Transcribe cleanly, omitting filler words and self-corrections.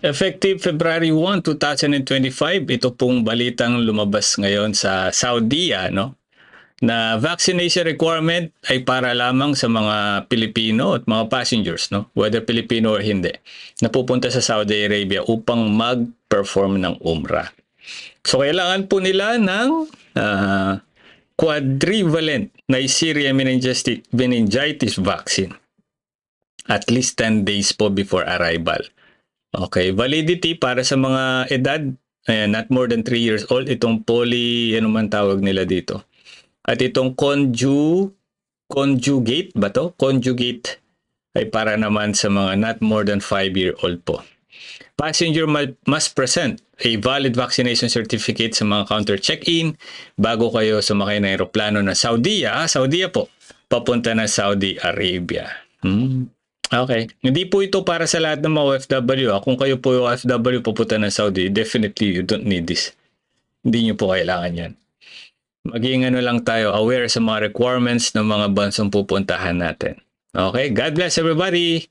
Effective February 1, 2025, ito pong balitang lumabas ngayon sa Saudi, na vaccination requirement ay para lamang sa mga Pilipino at mga passengers, whether Pilipino or hindi, na pupunta sa Saudi Arabia upang mag-perform ng Umrah. So kailangan po nila ng quadrivalent Neisseria meningitis vaccine at least 10 days po before arrival. Okay, validity para sa mga edad, not more than 3 years old, itong ano man tawag nila dito. At itong conjugate ba to? Conjugate ay para naman sa mga not more than 5-year-old po. Passenger must present a valid vaccination certificate sa mga counter check-in bago kayo sumakay ng aeroplano na Saudi po, papunta na Saudi Arabia. Okay. Hindi po ito para sa lahat ng mga OFW. Kung kayo po yung OFW pupunta ng Saudi, definitely you don't need this. Hindi nyo po kailangan yan. Maging lang tayo, aware sa mga requirements ng mga bansang pupuntahan natin. Okay? God bless everybody!